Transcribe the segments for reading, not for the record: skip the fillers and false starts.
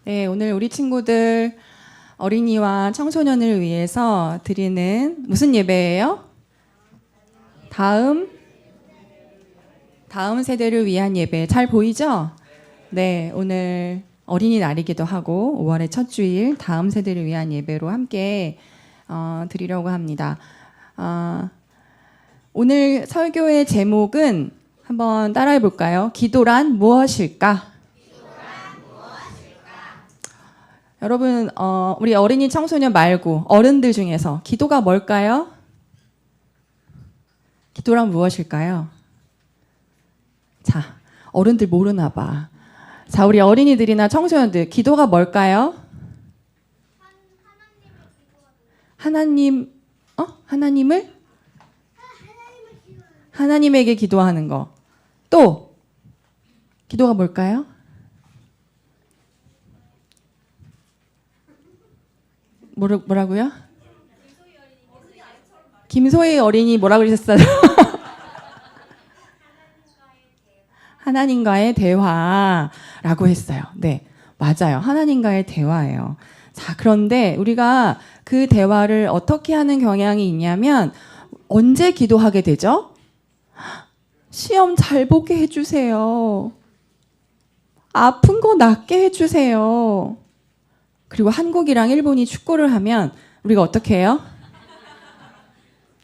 네, 오늘 우리 친구들 어린이와 청소년을 위해서 드리는 무슨 예배예요? 다음 세대를 위한 예배. 잘 보이죠? 네, 오늘 어린이날이기도 하고 5월의 첫 주일 다음 세대를 위한 예배로 함께 드리려고 합니다. 오늘 설교의 제목은 한번 따라해 볼까요? 기도란 무엇일까? 여러분, 우리 어린이 청소년 말고 어른들 중에서 기도가 뭘까요? 기도란 무엇일까요? 자, 어른들 모르나 봐. 자, 우리 어린이들이나 청소년들, 기도가 뭘까요? 하나님에게 기도하는 거. 또, 기도가 뭘까요? 뭐라고요? 김소희 어린이 뭐라고 그러셨어요? 하나님과의 대화라고 했어요. 네, 맞아요. 하나님과의 대화예요. 자, 그런데 우리가 그 대화를 어떻게 하는 경향이 있냐면 언제 기도하게 되죠? 시험 잘 보게 해주세요. 아픈 거 낫게 해주세요. 그리고 한국이랑 일본이 축구를 하면 우리가 어떻게 해요?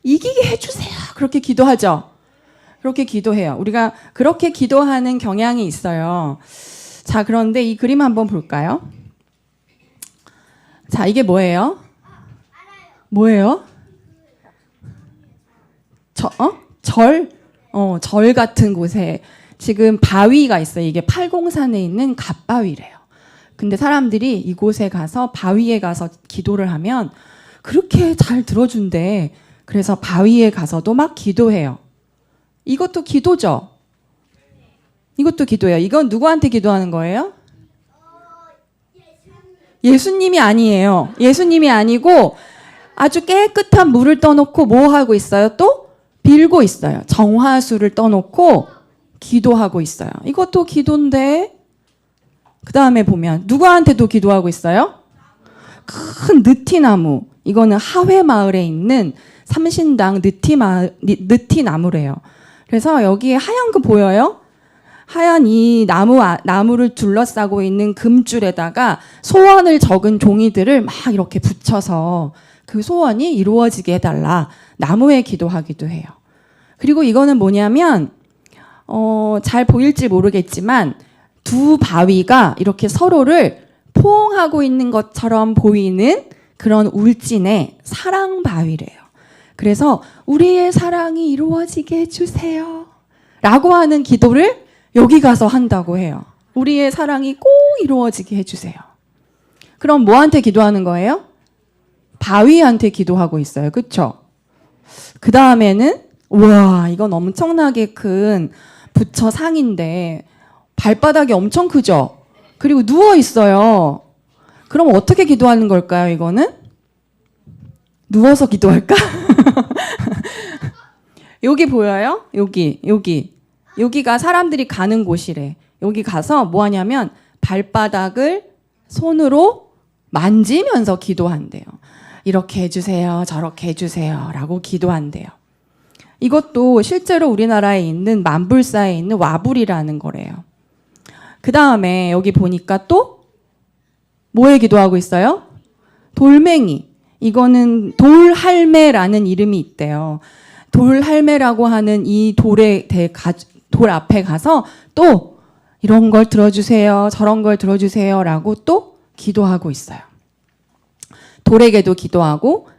이기게 해주세요. 그렇게 기도하죠. 그렇게 기도해요. 우리가 그렇게 기도하는 경향이 있어요. 자, 그런데 이 그림 한번 볼까요? 자, 이게 뭐예요? 뭐예요? 절 같은 곳에 지금 바위가 있어요. 이게 팔공산에 있는 갓바위래요. 근데 사람들이 이곳에 가서 바위에 가서 기도를 하면 그렇게 잘 들어준대. 그래서 바위에 가서도 막 기도해요. 이것도 기도죠? 이것도 기도예요. 이건 누구한테 기도하는 거예요? 예수님이 아니에요. 예수님이 아니고 아주 깨끗한 물을 떠놓고 뭐 하고 있어요? 또 빌고 있어요. 정화수를 떠놓고 기도하고 있어요. 이것도 기도인데 그 다음에 보면 누구한테도 기도하고 있어요? 큰 느티나무. 이거는 하회마을에 있는 삼신당 느티나무래요. 그래서 여기에 하얀 거 보여요? 하얀 이 나무를 둘러싸고 있는 금줄에다가 소원을 적은 종이들을 막 이렇게 붙여서 그 소원이 이루어지게 해달라. 나무에 기도하기도 해요. 그리고 이거는 뭐냐면 잘 보일지 모르겠지만 두 바위가 이렇게 서로를 포옹하고 있는 것처럼 보이는 그런 울진의 사랑바위래요. 그래서 우리의 사랑이 이루어지게 해주세요. 라고 하는 기도를 여기 가서 한다고 해요. 우리의 사랑이 꼭 이루어지게 해주세요. 그럼 뭐한테 기도하는 거예요? 바위한테 기도하고 있어요. 그쵸? 그 다음에는 우와, 이건 엄청나게 큰 부처 상인데 발바닥이 엄청 크죠? 그리고 누워 있어요. 그럼 어떻게 기도하는 걸까요, 이거는? 누워서 기도할까? 여기 보여요? 여기가 사람들이 가는 곳이래. 여기 가서 뭐 하냐면 발바닥을 손으로 만지면서 기도한대요. 이렇게 해주세요. 저렇게 해주세요. 라고 기도한대요. 이것도 실제로 우리나라에 있는 만불사에 있는 와불이라는 거래요. 그 다음에 여기 보니까 또 뭐에 기도하고 있어요? 돌멩이. 이거는 돌할매라는 이름이 있대요. 돌할매라고 하는 이 돌 앞에 가서 또 이런 걸 들어주세요. 저런 걸 들어주세요. 라고 또 기도하고 있어요. 돌에게도 기도하고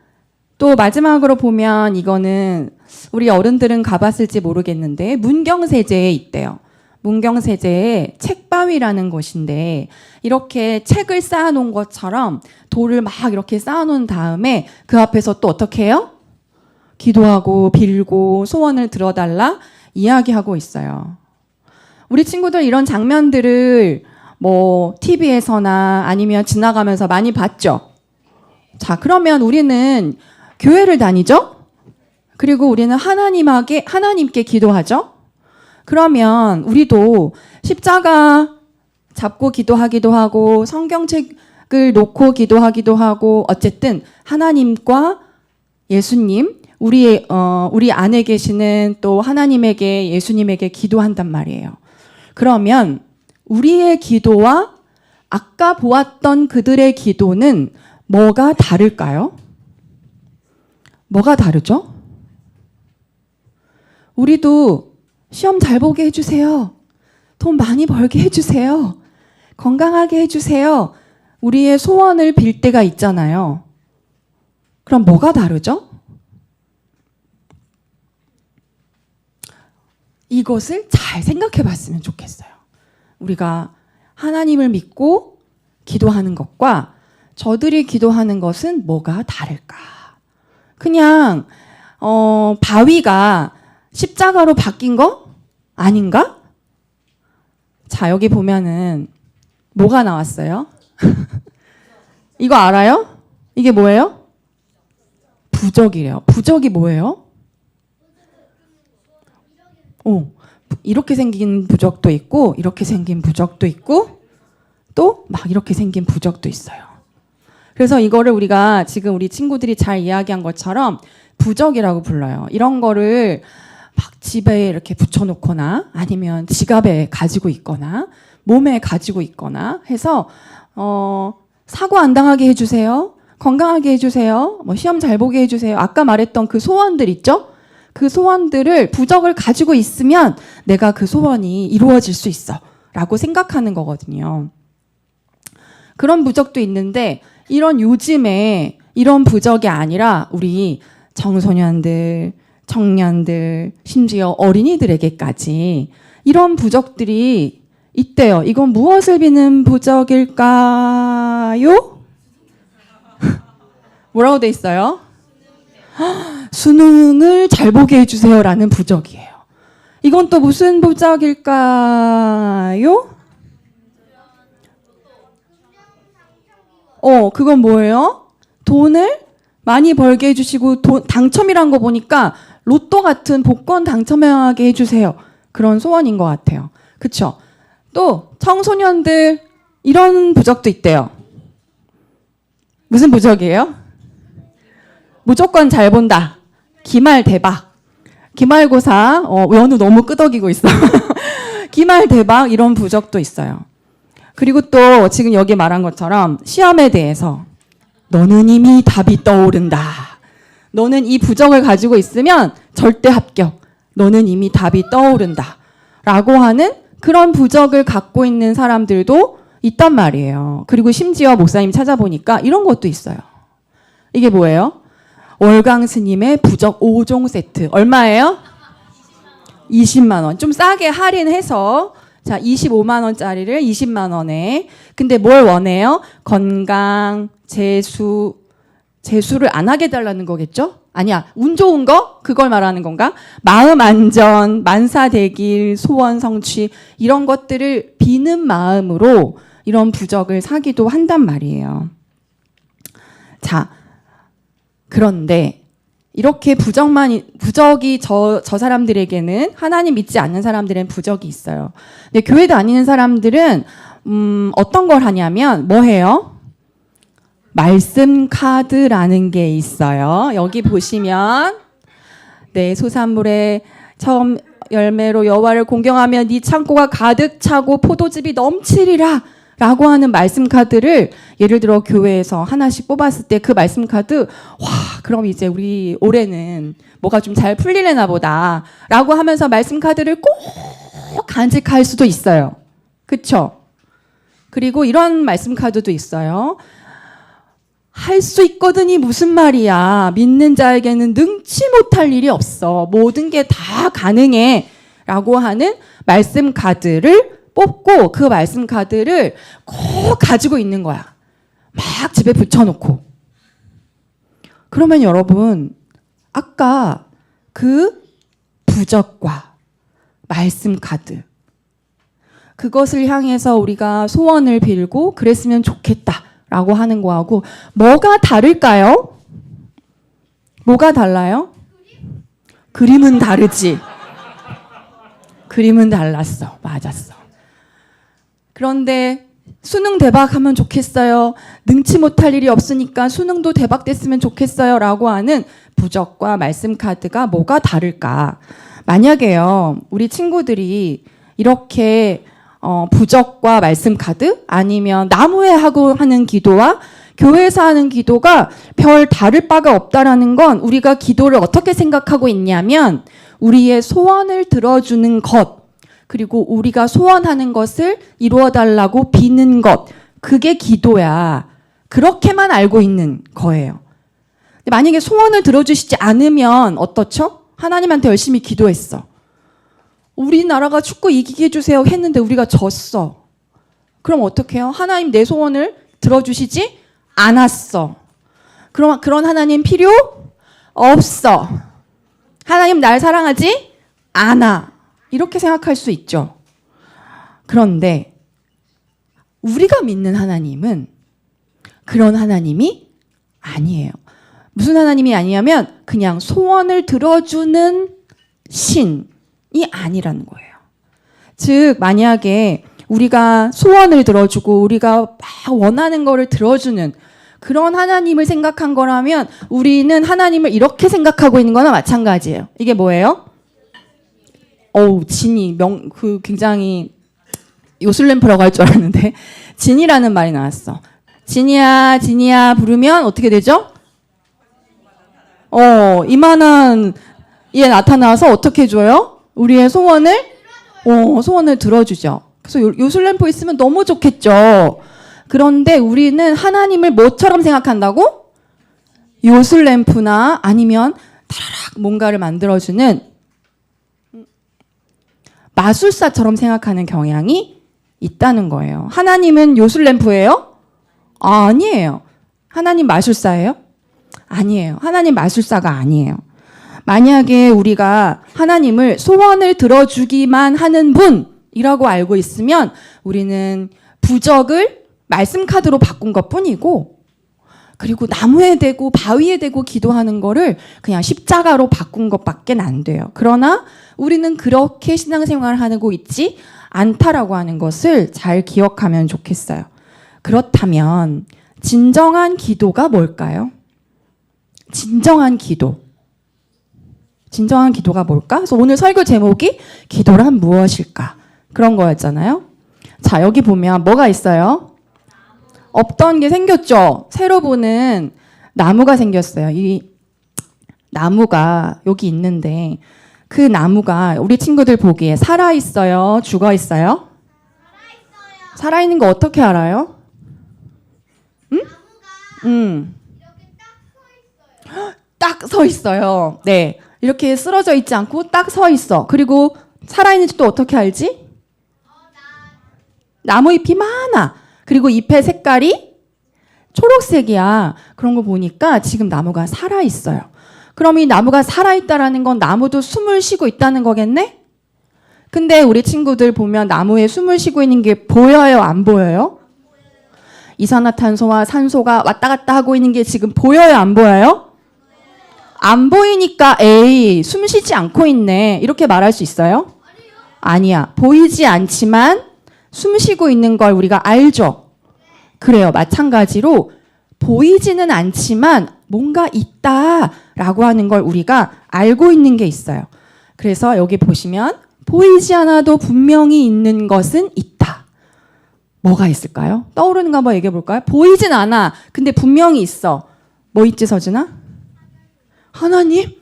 또 마지막으로 보면 이거는 우리 어른들은 가봤을지 모르겠는데 문경세제에 있대요. 문경세제에 책바위라는 곳인데 이렇게 책을 쌓아놓은 것처럼 돌을 막 이렇게 쌓아놓은 다음에 그 앞에서 또 어떻게 해요? 기도하고 빌고 소원을 들어달라 이야기하고 있어요. 우리 친구들 이런 장면들을 뭐 TV에서나 아니면 지나가면서 많이 봤죠? 자, 그러면 우리는 교회를 다니죠? 그리고 우리는 하나님께 기도하죠? 그러면 우리도 십자가 잡고 기도하기도 하고 성경책을 놓고 기도하기도 하고 어쨌든 하나님과 예수님 우리 안에 계시는 또 하나님에게 예수님에게 기도한단 말이에요. 그러면 우리의 기도와 아까 보았던 그들의 기도는 뭐가 다를까요? 뭐가 다르죠? 우리도 시험 잘 보게 해주세요. 돈 많이 벌게 해주세요. 건강하게 해주세요. 우리의 소원을 빌 때가 있잖아요. 그럼 뭐가 다르죠? 이것을 잘 생각해 봤으면 좋겠어요. 우리가 하나님을 믿고 기도하는 것과 저들이 기도하는 것은 뭐가 다를까? 그냥 바위가 십자가로 바뀐 거 아닌가? 자, 여기 보면은 뭐가 나왔어요? 이거 알아요? 이게 뭐예요? 부적이래요. 부적이 뭐예요? 이렇게 생긴 부적도 있고 이렇게 생긴 부적도 있고 또 막 이렇게 생긴 부적도 있어요. 그래서 이거를 우리가 지금 우리 친구들이 잘 이야기한 것처럼 부적이라고 불러요. 이런 거를 막 집에 이렇게 붙여놓거나 아니면 지갑에 가지고 있거나 몸에 가지고 있거나 해서 사고 안 당하게 해주세요. 건강하게 해주세요. 뭐 시험 잘 보게 해주세요. 아까 말했던 그 소원들 있죠? 그 소원들을 부적을 가지고 있으면 내가 그 소원이 이루어질 수 있어 라고 생각하는 거거든요. 그런 부적도 있는데 이런 요즘에 이런 부적이 아니라 우리 청소년들, 청년들, 심지어 어린이들에게까지 이런 부적들이 있대요. 이건 무엇을 비는 부적일까요? 뭐라고 돼 있어요? 수능을 잘 보게 해주세요라는 부적이에요. 이건 또 무슨 부적일까요? 그건 뭐예요? 돈을 많이 벌게 해주시고 당첨이란 거 보니까 로또 같은 복권 당첨하게 해주세요. 그런 소원인 것 같아요. 그쵸? 또 청소년들 이런 부적도 있대요. 무슨 부적이에요? 무조건 잘 본다. 기말 대박. 기말고사 연우 너무 끄덕이고 있어. 기말 대박 이런 부적도 있어요. 그리고 또 지금 여기 말한 것처럼 시험에 대해서 너는 이미 답이 떠오른다. 너는 이 부적을 가지고 있으면 절대 합격. 너는 이미 답이 떠오른다. 라고 하는 그런 부적을 갖고 있는 사람들도 있단 말이에요. 그리고 심지어 목사님 찾아보니까 이런 것도 있어요. 이게 뭐예요? 월강 스님의 부적 5종 세트. 얼마예요? 20만 원. 좀 싸게 할인해서 자, 25만 원짜리를 20만 원에. 근데 뭘 원해요? 건강, 재수를 안 하게 달라는 거겠죠? 아니야. 운 좋은 거? 그걸 말하는 건가? 마음 안전, 만사대길, 소원 성취 이런 것들을 비는 마음으로 이런 부적을 사기도 한단 말이에요. 자, 그런데 이렇게 부적이 저 사람들에게는 하나님 믿지 않는 사람들은 부적이 있어요. 근데 교회 다니는 사람들은 어떤 걸 하냐면 뭐 해요? 말씀 카드라는 게 있어요. 여기 보시면 네, 소산물의 처음 열매로 여호와를 공경하며 네 창고가 가득 차고 포도즙이 넘치리라 라고 하는 말씀 카드를 예를 들어 교회에서 하나씩 뽑았을 때 그 말씀 카드 와 그럼 이제 우리 올해는 뭐가 좀 잘 풀리려나 보다 라고 하면서 말씀 카드를 꼭 간직할 수도 있어요. 그쵸? 그리고 이런 말씀 카드도 있어요. 할 수 있거든이 무슨 말이야. 믿는 자에게는 능치 못할 일이 없어. 모든 게 다 가능해 라고 하는 말씀 카드를 뽑고 그 말씀 카드를 꼭 가지고 있는 거야. 막 집에 붙여놓고. 그러면 여러분 아까 그 부적과 말씀 카드 그것을 향해서 우리가 소원을 빌고 그랬으면 좋겠다라고 하는 거하고 뭐가 다를까요? 뭐가 달라요? 그림은 다르지. 그림은 달랐어. 맞았어. 그런데 수능 대박하면 좋겠어요. 능치 못할 일이 없으니까 수능도 대박됐으면 좋겠어요. 라고 하는 부적과 말씀 카드가 뭐가 다를까? 만약에요, 우리 친구들이 이렇게 부적과 말씀 카드 아니면 나무에 하고 하는 기도와 교회에서 하는 기도가 별 다를 바가 없다라는 건 우리가 기도를 어떻게 생각하고 있냐면 우리의 소원을 들어주는 것, 그리고 우리가 소원하는 것을 이루어달라고 비는 것, 그게 기도야. 그렇게만 알고 있는 거예요. 근데 만약에 소원을 들어주시지 않으면 어떻죠? 하나님한테 열심히 기도했어. 우리나라가 축구 이기게 해주세요 했는데 우리가 졌어. 그럼 어떻게 해요? 하나님 내 소원을 들어주시지 않았어. 그럼 그런 하나님 필요 없어. 하나님 날 사랑하지 않아. 이렇게 생각할 수 있죠. 그런데 우리가 믿는 하나님은 그런 하나님이 아니에요. 무슨 하나님이 아니냐면 그냥 소원을 들어주는 신이 아니라는 거예요. 즉 만약에 우리가 소원을 들어주고 우리가 막 원하는 거를 들어주는 그런 하나님을 생각한 거라면 우리는 하나님을 이렇게 생각하고 있는 거나 마찬가지예요. 이게 뭐예요? 진이 굉장히 요술램프라고 할 줄 알았는데 진이라는 말이 나왔어. 진이야, 진이야 부르면 어떻게 되죠? 이만한 얘 나타나서 어떻게 해줘요? 우리의 소원을 들어주죠. 그래서 요술램프 있으면 너무 좋겠죠. 그런데 우리는 하나님을 뭐처럼 생각한다고? 요술램프나 아니면 타라락 뭔가를 만들어주는 마술사처럼 생각하는 경향이 있다는 거예요. 하나님은 요술램프예요? 아니에요. 하나님 마술사예요? 아니에요. 하나님 마술사가 아니에요. 만약에 우리가 하나님을 소원을 들어주기만 하는 분이라고 알고 있으면 우리는 부적을 말씀 카드로 바꾼 것뿐이고, 그리고 나무에 대고 바위에 대고 기도하는 거를 그냥 십자가로 바꾼 것밖에 안 돼요. 그러나 우리는 그렇게 신앙생활을 하고 있지 않다라고 하는 것을 잘 기억하면 좋겠어요. 그렇다면 진정한 기도가 뭘까요? 진정한 기도가 뭘까? 그래서 오늘 설교 제목이 기도란 무엇일까? 그런 거였잖아요. 자, 여기 보면 뭐가 있어요? 없던 게 생겼죠? 새로 보는 나무가 생겼어요. 이 나무가 여기 있는데 그 나무가 우리 친구들 보기에 살아있어요? 죽어있어요? 살아있는 거 어떻게 알아요? 응? 딱 서 있어요. 네. 이렇게 쓰러져 있지 않고 딱 서 있어. 그리고 살아있는지 또 어떻게 알지? 나무 잎이 많아. 그리고 잎의 색깔이 초록색이야. 그런 거 보니까 지금 나무가 살아있어요. 그럼 이 나무가 살아있다라는 건 나무도 숨을 쉬고 있다는 거겠네? 근데 우리 친구들 보면 나무에 숨을 쉬고 있는 게 보여요? 안 보여요? 이산화탄소와 산소가 왔다 갔다 하고 있는 게 지금 보여요? 안 보여요? 안 보이니까 에이 숨 쉬지 않고 있네 이렇게 말할 수 있어요? 아니야. 보이지 않지만 숨 쉬고 있는 걸 우리가 알죠? 그래요. 마찬가지로 보이지는 않지만 뭔가 있다라고 하는 걸 우리가 알고 있는 게 있어요. 그래서 여기 보시면 보이지 않아도 분명히 있는 것은 있다. 뭐가 있을까요? 떠오르는 거 한번 얘기해 볼까요? 보이진 않아. 근데 분명히 있어. 뭐 있지, 서진아? 하나님?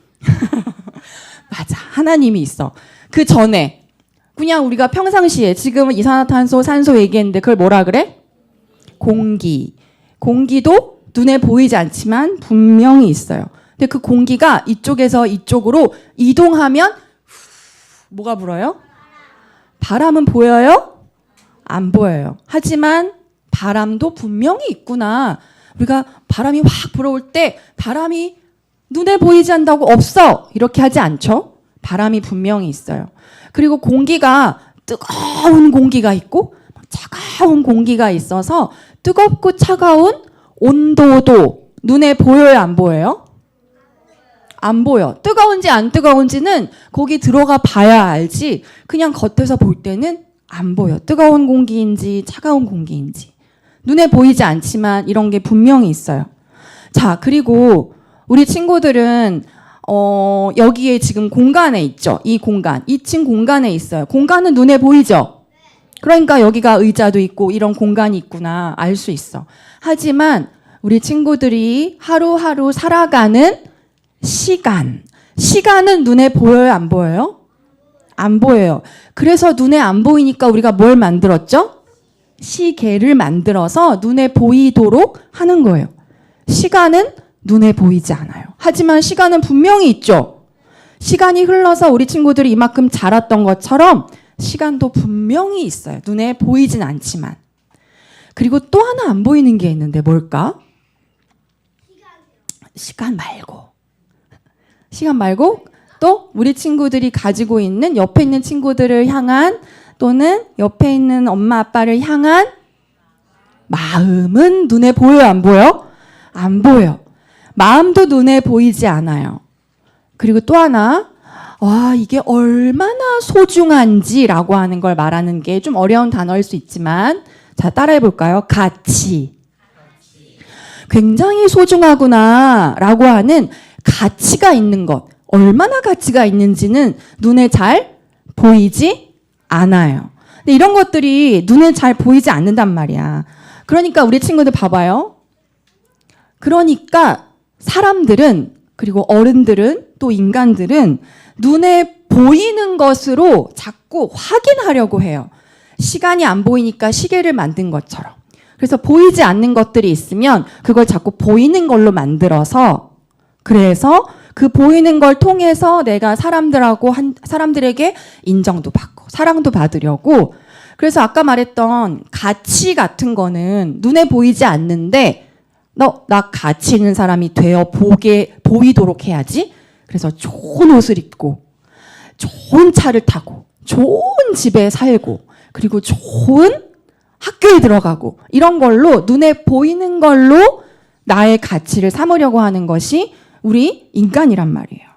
맞아. 하나님이 있어. 그 전에 그냥 우리가 평상시에 지금은 이산화탄소, 산소 얘기했는데 그걸 뭐라 그래? 공기. 공기도 눈에 보이지 않지만 분명히 있어요. 근데 그 공기가 이쪽에서 이쪽으로 이동하면 뭐가 불어요? 바람은 보여요? 안 보여요. 하지만 바람도 분명히 있구나. 우리가 바람이 확 불어올 때 바람이 눈에 보이지 않는다고 없어. 이렇게 하지 않죠? 바람이 분명히 있어요. 그리고 공기가 뜨거운 공기가 있고 차가운 공기가 있어서 뜨겁고 차가운 온도도 눈에 보여요? 안 보여요? 안 보여. 뜨거운지 안 뜨거운지는 거기 들어가 봐야 알지 그냥 겉에서 볼 때는 안 보여. 뜨거운 공기인지 차가운 공기인지. 눈에 보이지 않지만 이런 게 분명히 있어요. 자, 그리고 우리 친구들은 여기에 지금 공간에 있죠. 이 공간. 2층 공간에 있어요. 공간은 눈에 보이죠? 그러니까 여기가 의자도 있고 이런 공간이 있구나 알 수 있어. 하지만 우리 친구들이 하루하루 살아가는 시간은 눈에 보여요, 안 보여요? 안 보여요. 그래서 눈에 안 보이니까 우리가 뭘 만들었죠? 시계를 만들어서 눈에 보이도록 하는 거예요. 시간은 눈에 보이지 않아요. 하지만 시간은 분명히 있죠. 시간이 흘러서 우리 친구들이 이만큼 자랐던 것처럼 시간도 분명히 있어요. 눈에 보이진 않지만. 그리고 또 하나 안 보이는 게 있는데 뭘까? 시간 말고 또 우리 친구들이 가지고 있는 옆에 있는 친구들을 향한 또는 옆에 있는 엄마 아빠를 향한 마음은 눈에 보여요, 안 보여? 안 보여. 마음도 눈에 보이지 않아요. 그리고 또 하나, 와, 이게 얼마나 소중한지라고 하는 걸 말하는 게 좀 어려운 단어일 수 있지만, 자, 따라해 볼까요? 가치. 굉장히 소중하구나 라고 하는 가치가 있는 것. 얼마나 가치가 있는지는 눈에 잘 보이지 않아요. 근데 이런 것들이 눈에 잘 보이지 않는단 말이야. 그러니까 우리 친구들 봐봐요. 그러니까 사람들은 그리고 어른들은 또 인간들은 눈에 보이는 것으로 자꾸 확인하려고 해요. 시간이 안 보이니까 시계를 만든 것처럼. 그래서 보이지 않는 것들이 있으면 그걸 자꾸 보이는 걸로 만들어서 그래서 그 보이는 걸 통해서 내가 사람들에게 인정도 받고 사랑도 받으려고 그래서 아까 말했던 가치 같은 거는 눈에 보이지 않는데 나 가치 있는 사람이 되어 보이도록 해야지. 그래서 좋은 옷을 입고 좋은 차를 타고 좋은 집에 살고 그리고 좋은 학교에 들어가고 이런 걸로 눈에 보이는 걸로 나의 가치를 삼으려고 하는 것이 우리 인간이란 말이에요.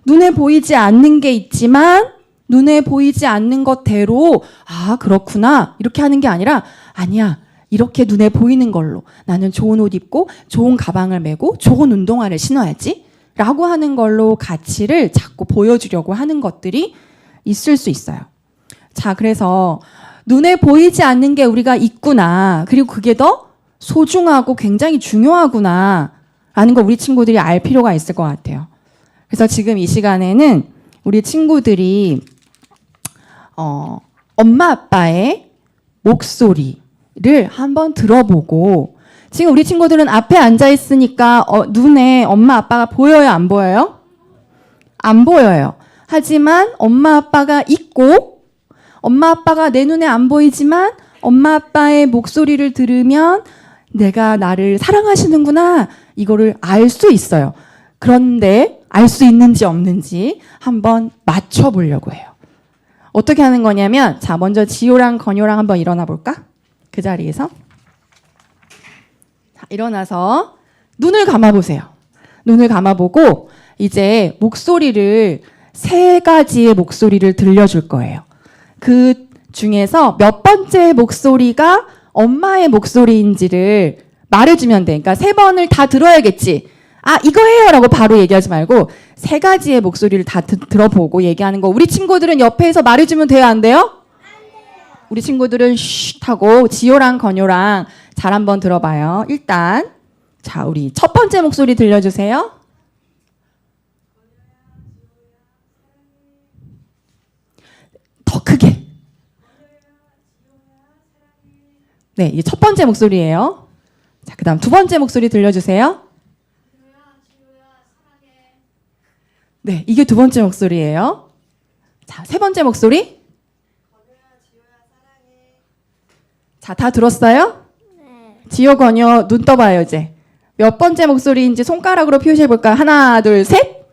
눈에 보이지 않는 게 있지만 눈에 보이지 않는 것대로 아 그렇구나 이렇게 하는 게 아니라 아니야 이렇게 눈에 보이는 걸로 나는 좋은 옷 입고 좋은 가방을 메고 좋은 운동화를 신어야지 라고 하는 걸로 가치를 자꾸 보여주려고 하는 것들이 있을 수 있어요. 자, 그래서 눈에 보이지 않는 게 우리가 있구나. 그리고 그게 더 소중하고 굉장히 중요하구나. 라는 거 우리 친구들이 알 필요가 있을 것 같아요. 그래서 지금 이 시간에는 우리 친구들이 엄마 아빠의 목소리를 한번 들어보고 지금 우리 친구들은 앞에 앉아 있으니까 눈에 엄마 아빠가 보여요, 안 보여요? 안 보여요. 하지만 엄마 아빠가 있고 엄마 아빠가 내 눈에 안 보이지만 엄마 아빠의 목소리를 들으면 내가 나를 사랑하시는구나 이거를 알 수 있어요. 그런데 알 수 있는지 없는지 한번 맞춰보려고 해요. 어떻게 하는 거냐면 자 먼저 지효랑 건효랑 한번 일어나 볼까? 그 자리에서 자, 일어나서 눈을 감아보세요. 눈을 감아보고 이제 목소리를 3가지의 목소리를 들려줄 거예요. 그 중에서 몇 번째 목소리가 엄마의 목소리인지를 말해주면 돼. 그러니까 3번을 다 들어야겠지. 아 이거 해요 라고 바로 얘기하지 말고 3가지의 목소리를 다 들어보고 얘기하는 거. 우리 친구들은 옆에서 말해주면 돼요, 안 돼요? 우리 친구들은 쉿 하고 지효랑 건효랑 잘 한번 들어봐요. 일단 자 우리 첫 번째 목소리 들려주세요. 더 크게. 네, 이게 첫 번째 목소리예요. 자, 그다음 2번째 목소리 들려주세요. 네, 이게 2번째 목소리예요. 자, 3번째 목소리. 자, 다 들었어요? 네. 지효, 건효 눈 떠봐요 이제. 몇 번째 목소리인지 손가락으로 표시해볼까요? 하나, 둘, 셋.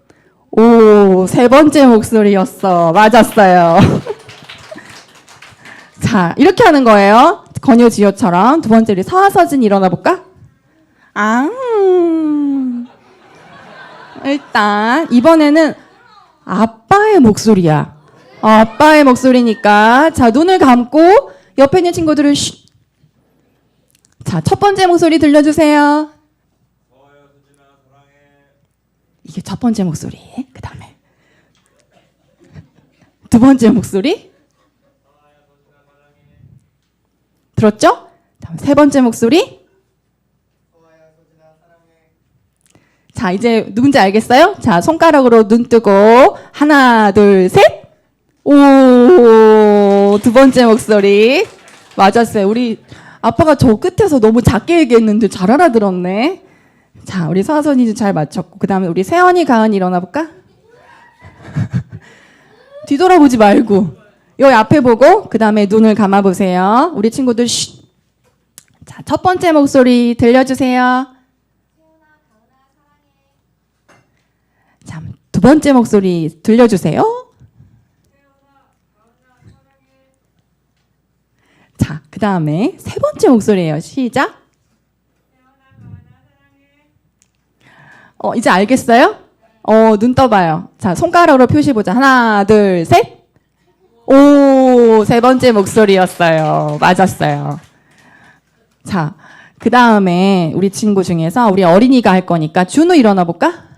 오, 3번째 목소리였어. 맞았어요. 자, 이렇게 하는 거예요. 건효, 지효처럼. 2번째 우리 서서진 일어나 볼까? 일단 이번에는 아빠의 목소리야. 아빠의 목소리니까. 자, 눈을 감고 옆에 있는 친구들을 쉿. 자, 첫 번째 목소리 들려주세요. 이게 첫 번째 목소리. 그 다음에 두 번째 목소리. 들었죠? 다음 세 번째 목소리. 자, 이제 누군지 알겠어요? 자, 손가락으로 눈 뜨고 하나, 둘, 셋. 오, 두 번째 목소리. 맞았어요. 우리 아빠가 저 끝에서 너무 작게 얘기했는데 잘 알아들었네. 자, 우리 서선이도 잘 맞췄고, 그 다음에 우리 세연이, 가은이 일어나 볼까? 뒤돌아보지 말고 여기 앞에 보고 그 다음에 눈을 감아보세요. 우리 친구들 쉿. 자, 첫 번째 목소리 들려주세요. 자, 두 번째 목소리 들려주세요. 자, 그 다음에 세 번째 목소리예요. 시작. 이제 알겠어요? 눈 떠봐요. 자, 손가락으로 표시해보자. 하나, 둘, 셋. 오, 세 번째 목소리였어요. 맞았어요. 자, 그 다음에 우리 친구 중에서 우리 어린이가 할 거니까 준우 일어나 볼까?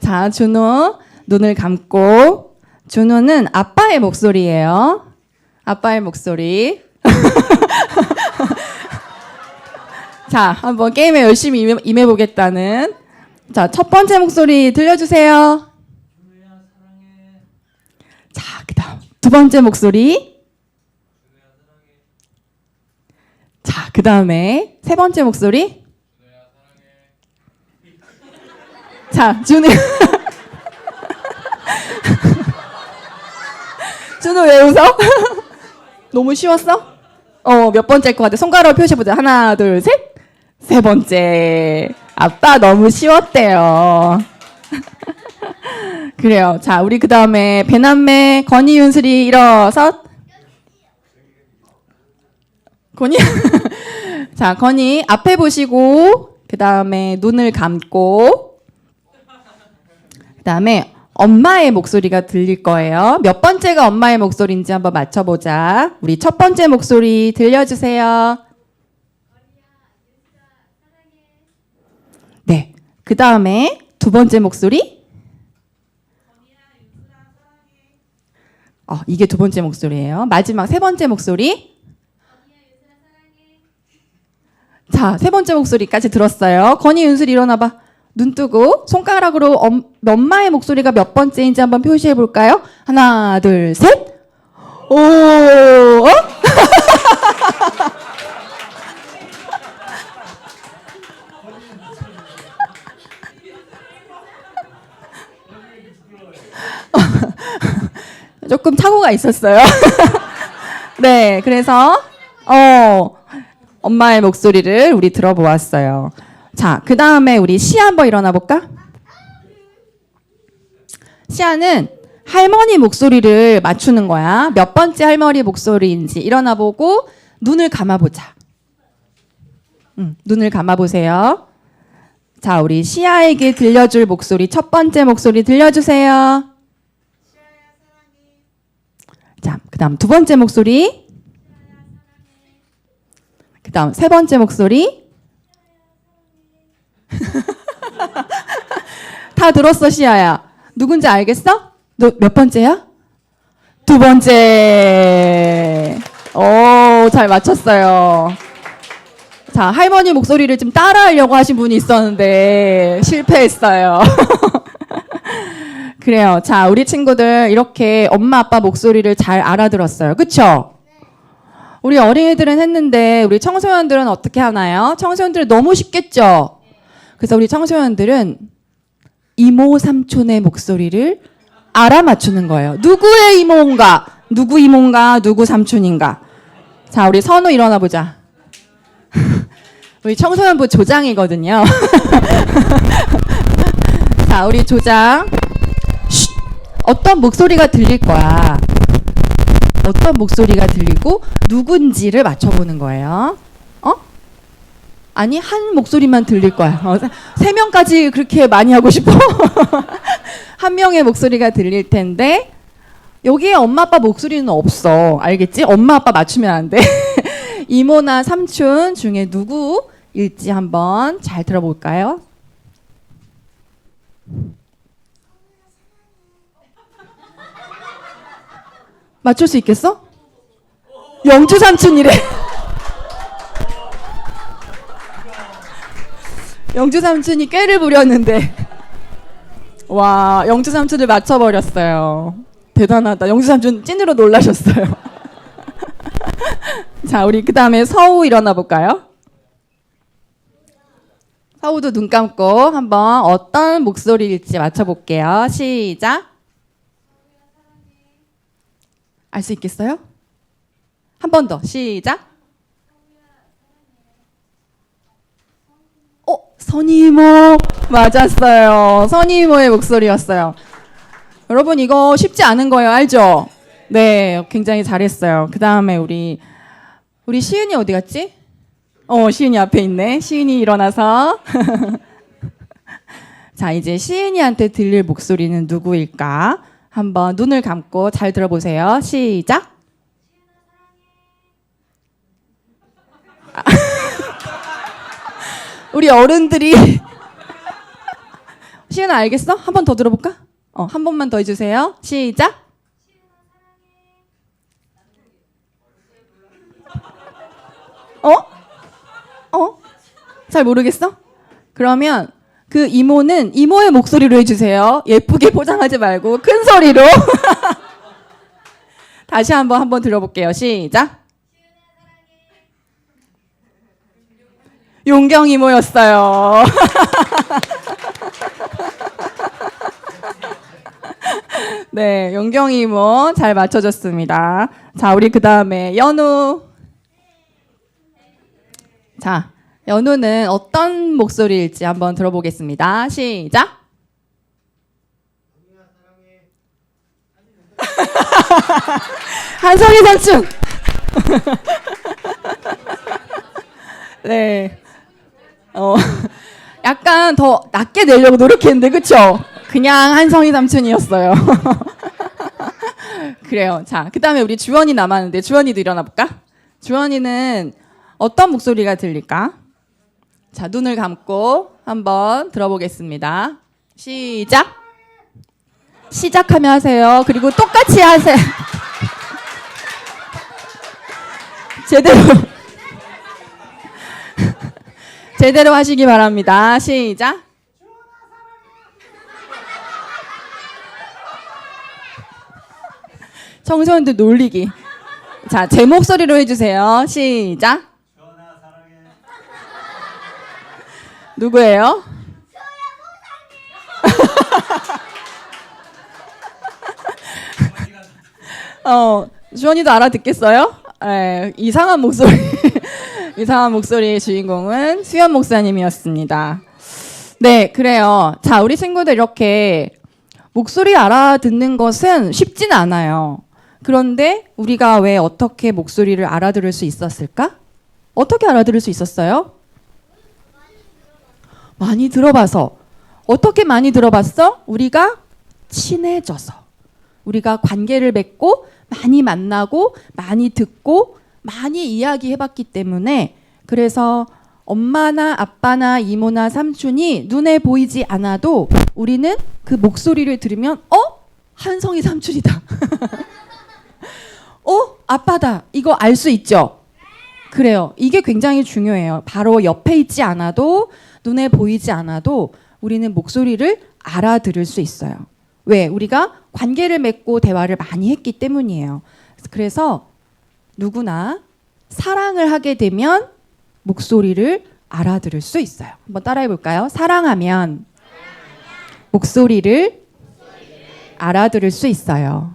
자, 준우 눈을 감고. 준우는 아빠의 목소리예요. 아빠의 목소리. 자, 한번 게임에 열심히 임해보겠다는. 자, 첫 번째 목소리 들려주세요. 자, 그 다음 두 번째 목소리. 자, 그 다음에 세 번째 목소리. 자, 준우. 준우 왜 웃어? 너무 쉬웠어? 몇 번째일 것 같아? 손가락으로 표시해보자. 하나, 둘, 셋. 세 번째. 아빠 너무 쉬웠대요. 그래요. 자, 우리 그 다음에 배남매 건희, 윤슬이 일어서. 건희. 자, 건희 앞에 보시고 그 다음에 눈을 감고 그 다음에 엄마의 목소리가 들릴 거예요. 몇 번째가 엄마의 목소리인지 한번 맞춰보자. 우리 첫 번째 목소리 들려주세요. 네. 그 다음에 두 번째 목소리. 이게 두 번째 목소리예요. 마지막 세 번째 목소리. 자, 세 번째 목소리까지 들었어요. 건희, 윤슬이 일어나봐. 눈 뜨고 손가락으로 엄마의 목소리가 몇 번째인지 한번 표시해 볼까요? 하나, 둘, 셋. 오, 조금 착오가 있었어요. 네, 그래서 엄마의 목소리를 우리 들어보았어요. 자, 그 다음에 우리 시아 한번 일어나 볼까? 시아는 할머니 목소리를 맞추는 거야. 몇 번째 할머니 목소리인지 일어나 보고 눈을 감아보자. 눈을 감아보세요. 자, 우리 시아에게 들려줄 목소리, 첫 번째 목소리 들려주세요. 자, 그 다음 두 번째 목소리. 그 다음 세 번째 목소리. 다 들었어, 시아야. 누군지 알겠어? 너 몇 번째야? 두 번째. 오, 잘 맞췄어요. 자, 할머니 목소리를 좀 따라하려고 하신 분이 있었는데 실패했어요. 그래요. 자, 우리 친구들 이렇게 엄마 아빠 목소리를 잘 알아들었어요. 그쵸? 우리 어린이들은 했는데 우리 청소년들은 어떻게 하나요? 청소년들은 너무 쉽겠죠? 그래서 우리 청소년들은 이모 삼촌의 목소리를 알아맞추는 거예요. 누구의 이모인가? 누구 이모인가? 누구 삼촌인가? 자, 우리 선우 일어나 보자. 우리 청소년부 조장이거든요. 자, 우리 조장. 쉿. 어떤 목소리가 들릴 거야. 어떤 목소리가 들리고 누군지를 맞춰보는 거예요. 아니, 한 목소리만 들릴 거야. 3명까지 그렇게 많이 하고 싶어? 한 명의 목소리가 들릴 텐데 여기에 엄마 아빠 목소리는 없어. 알겠지? 엄마 아빠 맞추면 안 돼. 이모나 삼촌 중에 누구일지 한번 잘 들어볼까요? 맞출 수 있겠어? 영주 삼촌이래. 영주 삼촌이 꾀를 부렸는데 와, 영주 삼촌을 맞춰버렸어요. 대단하다. 영주 삼촌 찐으로 놀라셨어요. 자, 우리 그 다음에 서우 일어나 볼까요? 서우도 눈 감고 한번 어떤 목소리일지 맞춰볼게요. 시작. 알 수 있겠어요? 한 번 더. 시작. 선이모. 맞았어요. 선이모의 목소리였어요. 여러분 이거 쉽지 않은 거예요. 알죠? 네, 굉장히 잘했어요. 그 다음에 우리 시은이 어디 갔지? 시은이 앞에 있네. 시은이 일어나서. 자, 이제 시은이한테 들릴 목소리는 누구일까? 한번 눈을 감고 잘 들어보세요. 시작. 우리 어른들이 시은아 알겠어? 한 번 더 들어볼까? 한 번만 더 해주세요. 시작. 잘 모르겠어? 그러면 그 이모는 이모의 목소리로 해주세요. 예쁘게 포장하지 말고 큰 소리로. 다시 한번 들어볼게요. 시작. 용경 이모였어요. 네, 용경 이모 잘 맞춰줬습니다. 자, 우리 그 다음에 연우. 자, 연우는 어떤 목소리일지 한번 들어보겠습니다. 시작. 한성희 삼촌. 네. 약간 더 낮게 내려고 노력했는데, 그쵸? 그냥 한성희 삼촌이었어요. 그래요. 자, 그 다음에 우리 주원이 남았는데, 주원이도 일어나 볼까? 주원이는 어떤 목소리가 들릴까? 자, 눈을 감고 한번 들어보겠습니다. 시작. 시작하면 하세요. 그리고 똑같이 하세요. 제대로 하시기 바랍니다. 시작. 청소년들 놀리기. 자, 제 목소리로 해주세요. 시작. 누구예요? 주원이도 알아듣겠어요? 이상한 목소리. 이상한 목소리의 주인공은 수연 목사님이었습니다. 네, 그래요. 자, 우리 친구들 이렇게 목소리 알아듣는 것은 쉽진 않아요. 그런데 우리가 왜 어떻게 목소리를 알아들을 수 있었을까? 어떻게 알아들을 수 있었어요? 많이 들어봐서. 어떻게 많이 들어봤어? 우리가 친해져서. 우리가 관계를 맺고 많이 만나고 많이 듣고 많이 이야기해봤기 때문에 그래서 엄마나 아빠나 이모나 삼촌이 눈에 보이지 않아도 우리는 그 목소리를 들으면 한성희 삼촌이다. 아빠다. 이거 알 수 있죠? 그래요. 이게 굉장히 중요해요. 바로 옆에 있지 않아도 눈에 보이지 않아도 우리는 목소리를 알아들을 수 있어요. 왜? 우리가 관계를 맺고 대화를 많이 했기 때문이에요. 그래서 누구나 사랑을 하게 되면 목소리를 알아들을 수 있어요. 한번 따라해 볼까요? 사랑하면 목소리를 알아들을 수 있어요.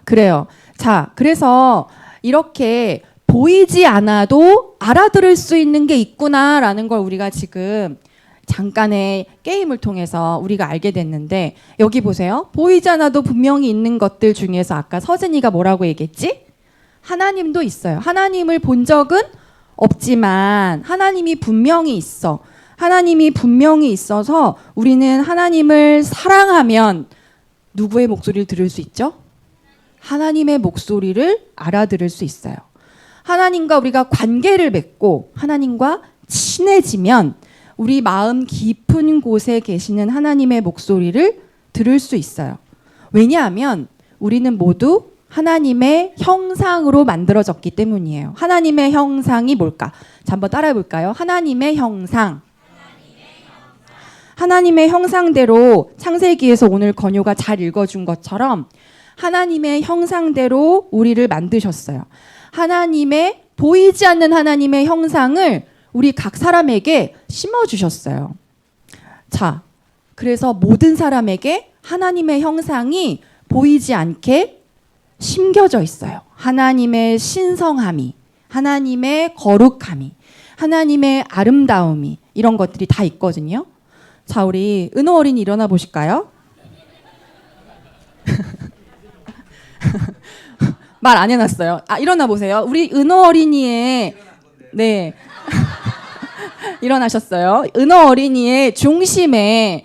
그래요. 자, 그래서 이렇게 보이지 않아도 알아들을 수 있는 게 있구나라는 걸 우리가 지금 잠깐의 게임을 통해서 우리가 알게 됐는데 여기 보세요. 보이지 않아도 분명히 있는 것들 중에서 아까 서진이가 뭐라고 얘기했지? 하나님도 있어요. 하나님을 본 적은 없지만 하나님이 분명히 있어. 하나님이 분명히 있어서 우리는 하나님을 사랑하면 누구의 목소리를 들을 수 있죠? 하나님의 목소리를 알아들을 수 있어요. 하나님과 우리가 관계를 맺고 하나님과 친해지면 우리 마음 깊은 곳에 계시는 하나님의 목소리를 들을 수 있어요. 왜냐하면 우리는 모두 하나님의 형상으로 만들어졌기 때문이에요. 하나님의 형상이 뭘까? 자, 한번 따라해 볼까요? 하나님의 형상. 하나님의 형상대로 창세기에서 오늘 건요가 잘 읽어준 것처럼 하나님의 형상대로 우리를 만드셨어요. 하나님의 보이지 않는 하나님의 형상을 우리 각 사람에게 심어주셨어요. 자, 그래서 모든 사람에게 하나님의 형상이 보이지 않게 심겨져 있어요. 하나님의 신성함이, 하나님의 거룩함이, 하나님의 아름다움이 이런 것들이 다 있거든요. 자, 우리 은호 어린이 일어나 보실까요? 말 안 해놨어요. 아, 일어나 보세요. 우리 은호 어린이의 네 일어나셨어요. 은호 어린이의 중심에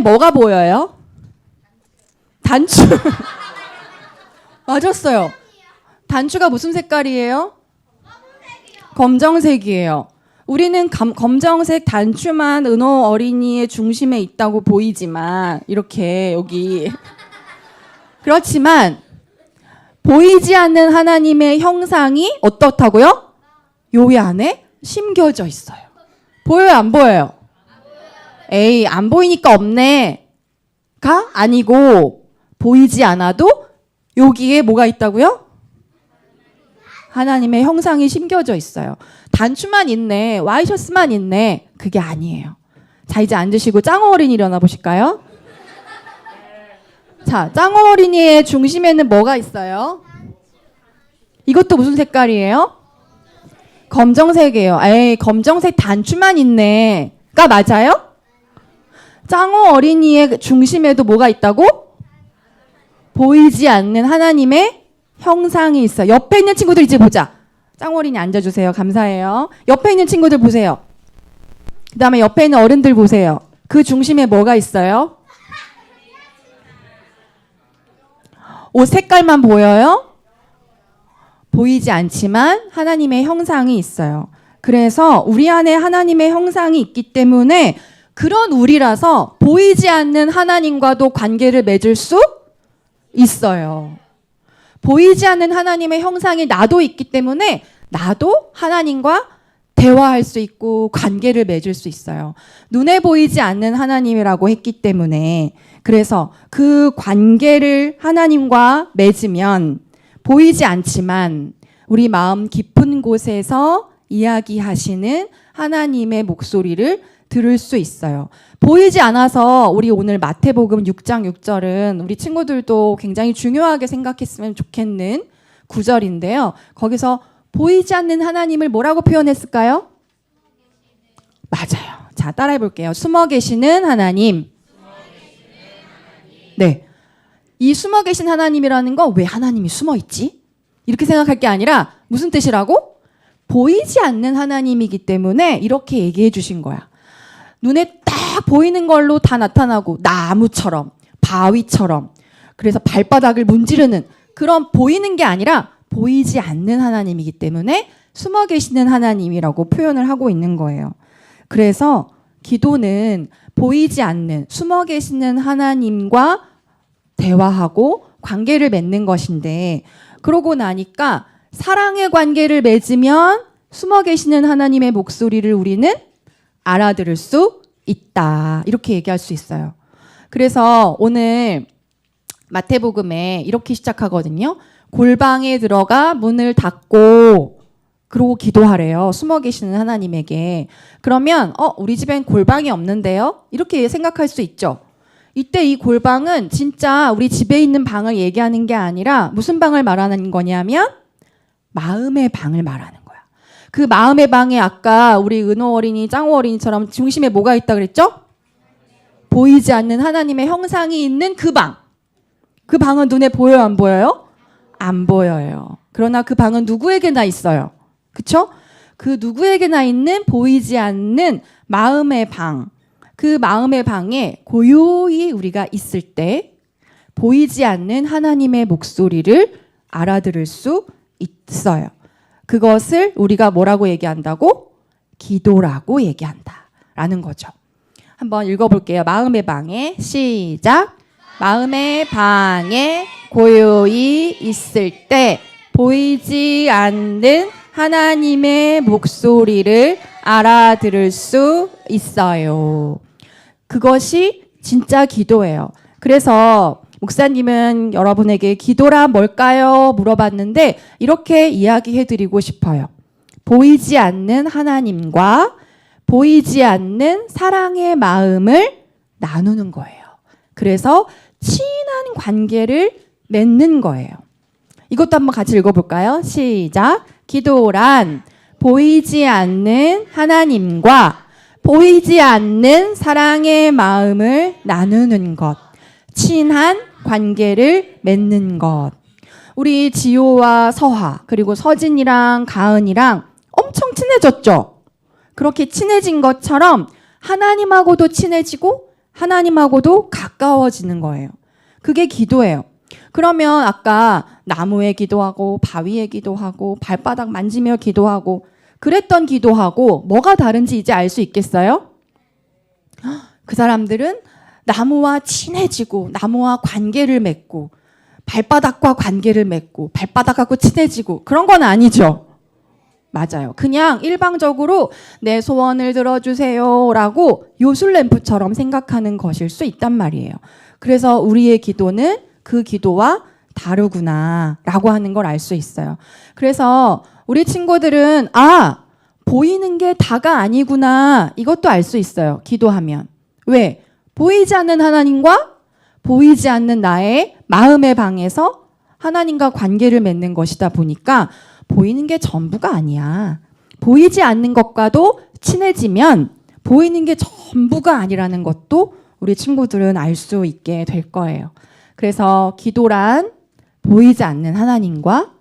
뭐가 보여요? 단추. 맞았어요. 단추가 무슨 색깔이에요? 검정색이에요. 우리는 검정색 단추만 은호 어린이의 중심에 있다고 보이지만 이렇게 여기 그렇지만 보이지 않는 하나님의 형상이 어떻다고요? 요 안에 심겨져 있어요. 보여요, 안 보여요? 에이, 안 보이니까 없네가 아니고 보이지 않아도 여기에 뭐가 있다고요? 하나님의 형상이 심겨져 있어요. 단추만 있네, 와이셔츠만 있네, 그게 아니에요. 자, 이제 앉으시고 짱어 어린이 일어나 보실까요? 자, 짱어 어린이의 중심에는 뭐가 있어요? 이것도 무슨 색깔이에요? 검정색이에요. 에이, 검정색 단추만 있네가 맞아요? 짱어 어린이의 중심에도 뭐가 있다고? 보이지 않는 하나님의 형상이 있어요. 옆에 있는 친구들 이제 보자. 짱어 어린이 앉아주세요. 감사해요. 옆에 있는 친구들 보세요. 그 다음에 옆에 있는 어른들 보세요. 그 중심에 뭐가 있어요? 옷 색깔만 보여요? 보이지 않지만 하나님의 형상이 있어요. 그래서 우리 안에 하나님의 형상이 있기 때문에 그런 우리라서 보이지 않는 하나님과도 관계를 맺을 수 있어요. 보이지 않는 하나님의 형상이 나도 있기 때문에 나도 하나님과 대화할 수 있고 관계를 맺을 수 있어요. 눈에 보이지 않는 하나님이라고 했기 때문에 그래서 그 관계를 하나님과 맺으면 보이지 않지만 우리 마음 깊은 곳에서 이야기하시는 하나님의 목소리를 들을 수 있어요. 보이지 않아서 우리 오늘 마태복음 6장 6절은 우리 친구들도 굉장히 중요하게 생각했으면 좋겠는 구절인데요. 거기서 보이지 않는 하나님을 뭐라고 표현했을까요? 맞아요. 자, 따라해 볼게요. 숨어 계시는 하나님. 네. 이 숨어 계신 하나님이라는 건 왜 하나님이 숨어 있지? 이렇게 생각할 게 아니라 무슨 뜻이라고? 보이지 않는 하나님이기 때문에 이렇게 얘기해 주신 거야. 눈에 딱 보이는 걸로 다 나타나고 나무처럼 바위처럼 그래서 발바닥을 문지르는 그런 보이는 게 아니라 보이지 않는 하나님이기 때문에 숨어 계시는 하나님이라고 표현을 하고 있는 거예요. 그래서 기도는 보이지 않는 숨어 계시는 하나님과 대화하고 관계를 맺는 것인데 그러고 나니까 사랑의 관계를 맺으면 숨어 계시는 하나님의 목소리를 우리는 알아들을 수 있다. 이렇게 얘기할 수 있어요. 그래서 오늘 마태복음에 이렇게 시작하거든요. 골방에 들어가 문을 닫고 그러고 기도하래요. 숨어 계시는 하나님에게. 그러면 우리 집엔 골방이 없는데요? 이렇게 생각할 수 있죠. 이때 이 골방은 진짜 우리 집에 있는 방을 얘기하는 게 아니라 무슨 방을 말하는 거냐면 마음의 방을 말하는 거야. 그 마음의 방에 아까 우리 은호 어린이, 짱호 어린이처럼 중심에 뭐가 있다 그랬죠? 보이지 않는 하나님의 형상이 있는 그 방. 그 방은 눈에 보여요, 안 보여요? 안 보여요. 그러나 그 방은 누구에게나 있어요. 그쵸? 그 누구에게나 있는 보이지 않는 마음의 방, 그 마음의 방에 고요히 우리가 있을 때 보이지 않는 하나님의 목소리를 알아들을 수 있어요. 그것을 우리가 뭐라고 얘기한다고? 기도라고 얘기한다라는 거죠. 한번 읽어볼게요. 마음의 방에 시작. 마음의 방에 고요히 있을 때 보이지 않는 하나님의 목소리를 알아들을 수 있어요. 그것이 진짜 기도예요. 그래서 목사님은 여러분에게 기도란 뭘까요? 물어봤는데 이렇게 이야기해드리고 싶어요. 보이지 않는 하나님과 보이지 않는 사랑의 마음을 나누는 거예요. 그래서 친한 관계를 맺는 거예요. 이것도 한번 같이 읽어볼까요? 시작. 기도란 보이지 않는 하나님과 보이지 않는 사랑의 마음을 나누는 것, 친한 관계를 맺는 것. 우리 지호와 서화 그리고 서진이랑 가은이랑 엄청 친해졌죠? 그렇게 친해진 것처럼 하나님하고도 친해지고 하나님하고도 가까워지는 거예요. 그게 기도예요. 그러면 아까 나무에 기도하고 바위에 기도하고 발바닥 만지며 기도하고 그랬던 기도하고 뭐가 다른지 이제 알 수 있겠어요? 그 사람들은 나무와 친해지고 나무와 관계를 맺고 발바닥과 관계를 맺고 발바닥하고 친해지고 그런 건 아니죠. 맞아요. 그냥 일방적으로 내 소원을 들어주세요 라고 요술램프처럼 생각하는 것일 수 있단 말이에요. 그래서 우리의 기도는 그 기도와 다르구나 라고 하는 걸 알 수 있어요. 그래서 우리 친구들은 보이는 게 다가 아니구나 이것도 알 수 있어요. 기도하면. 왜? 보이지 않는 하나님과 보이지 않는 나의 마음의 방에서 하나님과 관계를 맺는 것이다 보니까 보이는 게 전부가 아니야. 보이지 않는 것과도 친해지면 보이는 게 전부가 아니라는 것도 우리 친구들은 알 수 있게 될 거예요. 그래서 기도란 보이지 않는 하나님과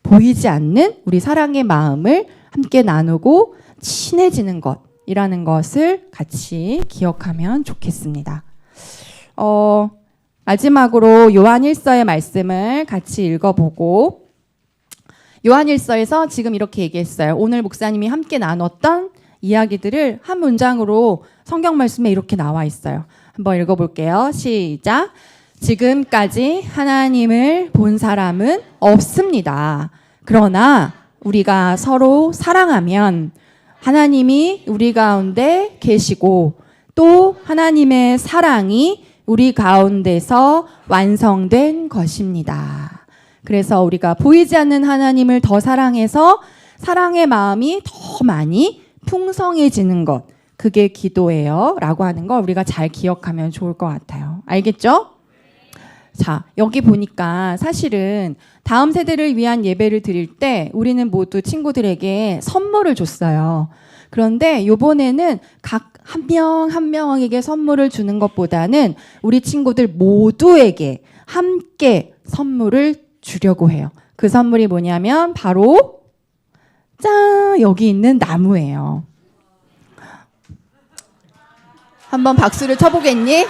보이지 않는 우리 사랑의 마음을 함께 나누고 친해지는 것이라는 것을 같이 기억하면 좋겠습니다. 마지막으로 요한일서의 말씀을 같이 읽어보고 요한일서에서 지금 이렇게 얘기했어요. 오늘 목사님이 함께 나눴던 이야기들을 한 문장으로 성경 말씀에 이렇게 나와 있어요. 한번 읽어볼게요. 시작. 지금까지 하나님을 본 사람은 없습니다. 그러나 우리가 서로 사랑하면 하나님이 우리 가운데 계시고 또 하나님의 사랑이 우리 가운데서 완성된 것입니다. 그래서 우리가 보이지 않는 하나님을 더 사랑해서 사랑의 마음이 더 많이 풍성해지는 것, 그게 기도예요 라고 하는 걸 우리가 잘 기억하면 좋을 것 같아요. 알겠죠? 자, 여기 보니까 사실은 다음 세대를 위한 예배를 드릴 때 우리는 모두 친구들에게 선물을 줬어요. 그런데 이번에는 각 한 명 한 명에게 선물을 주는 것보다는 우리 친구들 모두에게 함께 선물을 주려고 해요. 그 선물이 뭐냐면 바로 짠! 여기 있는 나무예요. 한번 박수를 쳐보겠니?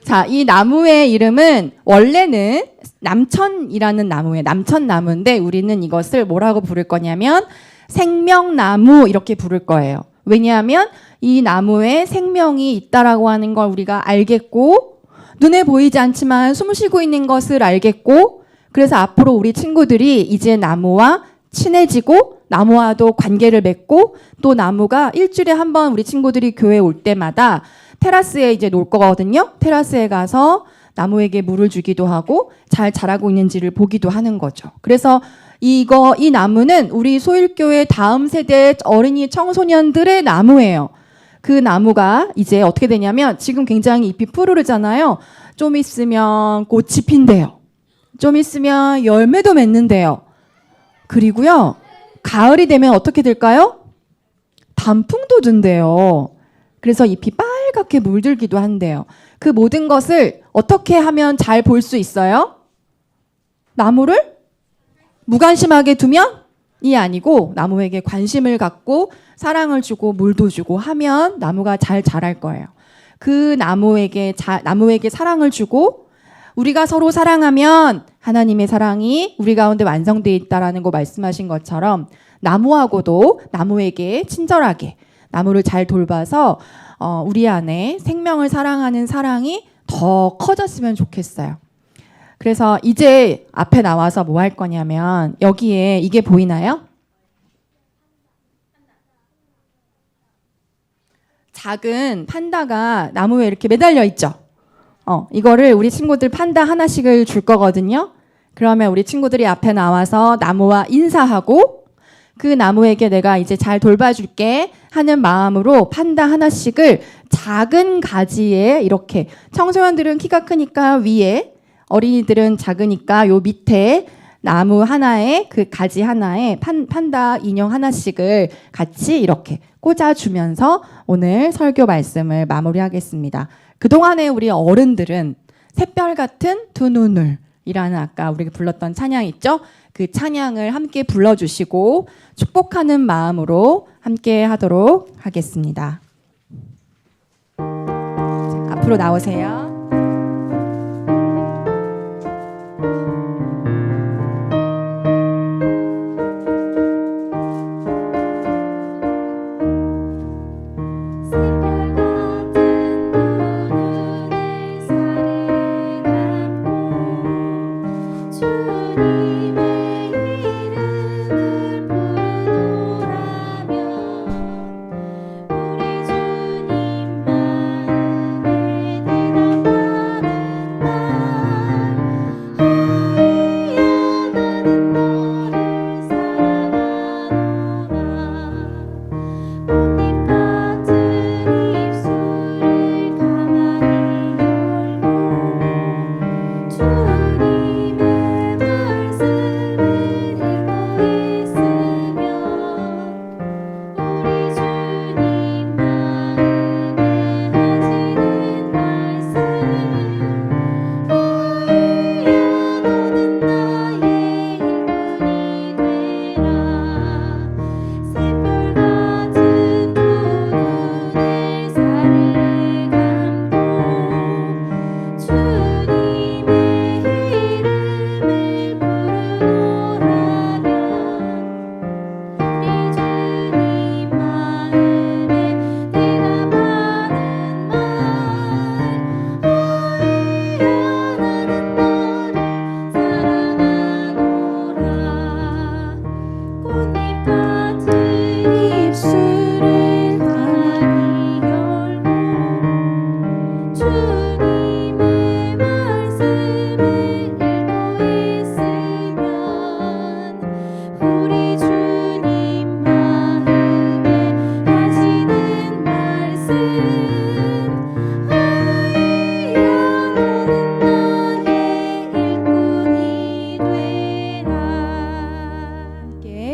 자, 이 나무의 이름은 원래는 남천이라는 나무예요. 남천나무인데 우리는 이것을 뭐라고 부를 거냐면 생명나무 이렇게 부를 거예요. 왜냐하면 이 나무에 생명이 있다라고 하는 걸 우리가 알겠고 눈에 보이지 않지만 숨 쉬고 있는 것을 알겠고 그래서 앞으로 우리 친구들이 이제 나무와 친해지고 나무와도 관계를 맺고 또 나무가 일주일에 한 번 우리 친구들이 교회 올 때마다 테라스에 이제 놀 거거든요. 테라스에 가서 나무에게 물을 주기도 하고 잘 자라고 있는지를 보기도 하는 거죠. 그래서 이 나무는 우리 소일교회 다음 세대 어린이 청소년들의 나무예요. 그 나무가 이제 어떻게 되냐면 지금 굉장히 잎이 푸르르잖아요. 좀 있으면 꽃이 핀대요. 좀 있으면 열매도 맺는데요. 그리고요. 가을이 되면 어떻게 될까요? 단풍도 든대요. 그래서 잎이 빨갛게 물들기도 한대요. 그 모든 것을 어떻게 하면 잘 볼 수 있어요? 나무를 무관심하게 두면이 아니고 나무에게 관심을 갖고 사랑을 주고 물도 주고 하면 나무가 잘 자랄 거예요. 그 나무에게 사랑을 주고 우리가 서로 사랑하면 하나님의 사랑이 우리 가운데 완성되어 있다라는 거 말씀하신 것처럼 나무하고도 나무에게 친절하게 나무를 잘 돌봐서 우리 안에 생명을 사랑하는 사랑이 더 커졌으면 좋겠어요. 그래서 이제 앞에 나와서 뭐 할 거냐면 여기에 이게 보이나요? 작은 판다가 나무에 이렇게 매달려 있죠. 이거를 우리 친구들 판다 하나씩을 줄 거거든요. 그러면 우리 친구들이 앞에 나와서 나무와 인사하고 그 나무에게 내가 이제 잘 돌봐줄게 하는 마음으로 판다 하나씩을 작은 가지에 이렇게 청소년들은 키가 크니까 위에 어린이들은 작으니까 요 밑에 나무 하나에 그 가지 하나에 판다 인형 하나씩을 같이 이렇게 꽂아주면서 오늘 설교 말씀을 마무리하겠습니다. 그동안에 우리 어른들은 샛별 같은 두 눈을 이라는 아까 우리가 불렀던 찬양 있죠? 그 찬양을 함께 불러주시고 축복하는 마음으로 함께 하도록 하겠습니다. 자, 앞으로 나오세요.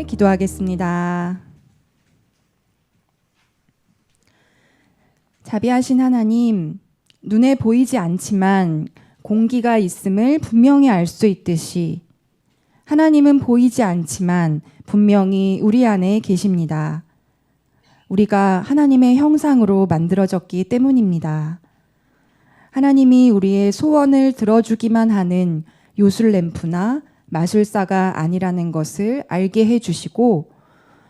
기도하겠습니다. 자비하신 하나님, 눈에 보이지 않지만 공기가 있음을 분명히 알 수 있듯이 하나님은 보이지 않지만 분명히 우리 안에 계십니다. 우리가 하나님의 형상으로 만들어졌기 때문입니다. 하나님이 우리의 소원을 들어주기만 하는 요술램프나 마술사가 아니라는 것을 알게 해주시고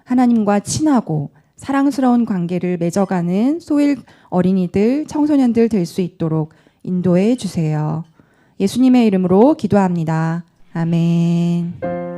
하나님과 친하고 사랑스러운 관계를 맺어가는 소일 어린이들, 청소년들 될 수 있도록 인도해 주세요. 예수님의 이름으로 기도합니다. 아멘.